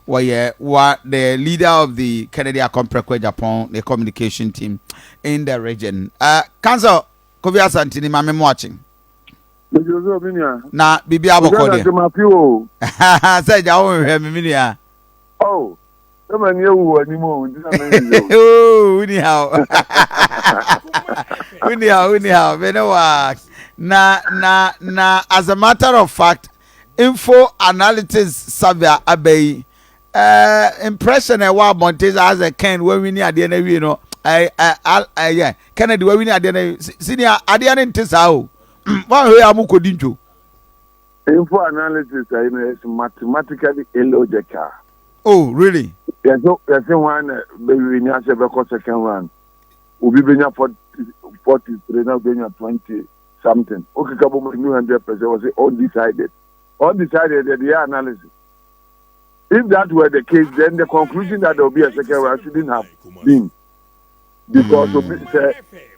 the leader of the Kennedy Akomprekwe Japan, the communication team in the region. Council Kovia Santini, I'm watching. Na bibi abokode. Say jawo hwe miminia. Oh. Come on you anymore. Oh, anyhow. Benewa. Na as a matter of fact, info analysis survey abey impression e wa Montes as a Ken when we near the end you know. Yeah. Kennedy when we near the end senior adian ntisa o. One way I'm coding. Info analysis is mathematically illogical. Oh, really? There's one baby in your second round. Ubi benya 43 now benya 20 something. Okay, couple more 100% was undecided. Undecided the analysis. If that were the case, then the conclusion that there will be a second round shouldn't have been. Because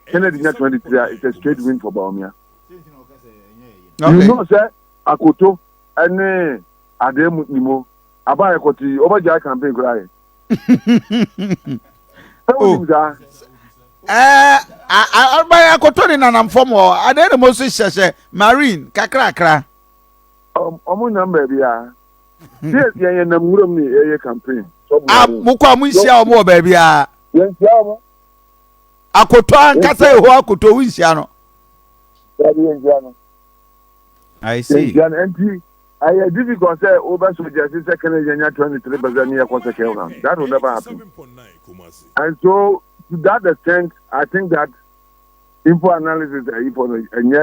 Kennedy 23 is a straight win for Bawumia. Okay. You know, sir, Akoto and Ademu Nimo, Abaya Koti, Obaja campaign cry. Abaya Koto in an form or I did the most Marine, Kakra. Number, yeah. Yes, yeah, and the campaign. Mukamusia more, baby. Yes, Akoto and Kasa Akoto Wisiano. I see. NP, I had difficult say over soldiers second year 23% year second round. That will never happen. And so to that extent, I think that info analysis and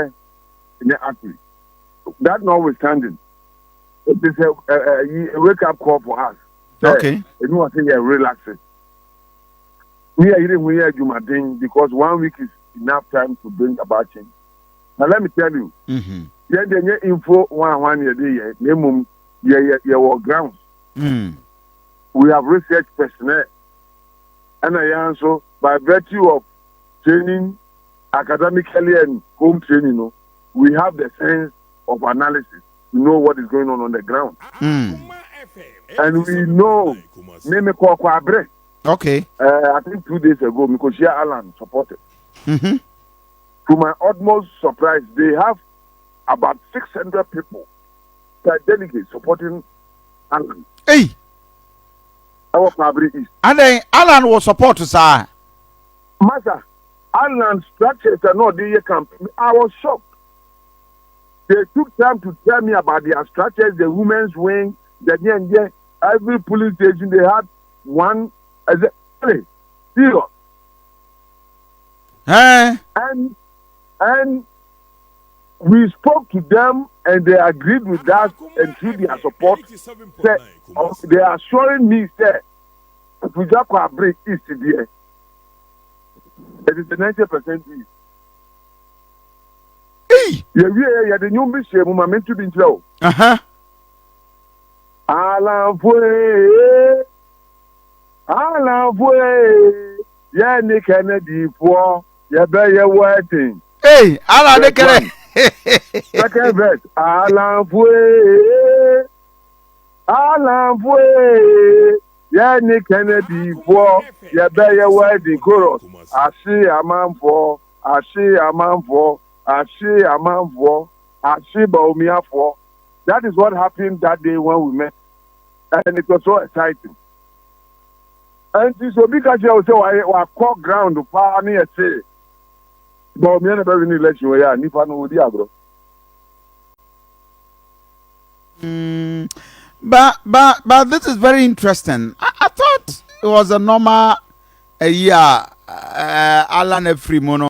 accurate. That notwithstanding, it is a wake up call for us. Okay. You know, I think relaxing. We are Jumadin because 1 week is enough time to bring about change. Now let me tell you. The info 1 year day, minimum your grounds. We have research personnel, and I answer by virtue of training academically and home training. We have the sense of analysis to know what is going on the ground, and we know. Okay. I think 2 days ago, Mikoshia Alan supported. To my utmost surprise, they have about 600 people per delegate supporting Alan. Hey! Our Fabri is. And then Alan was supported, sir. Master, Alan structures are not the camp. I was shocked. They took time to tell me about their structures, the women's wing, every police station they had one as a serious. And we spoke to them and they agreed with us and through their support. They are assuring me that if we just break East there, it is the 90% East. Hey! Yeah, the new mission, I'm meant to be in slow. Alan Fue, yeah, Nick Kennedy for your waiting. Hey, Alan Kennedy. Second verse. Alan Fue, yeah, Nick Kennedy for your wedding chorus. I see a man for, Bawumia for. That is what happened that day when we met, and it was so exciting. And so because you say I caught ground to power me and say, Bawumia never really let you hear. Nipa no di agro. But this is very interesting. I thought it was a normal year. Alan Efrimono.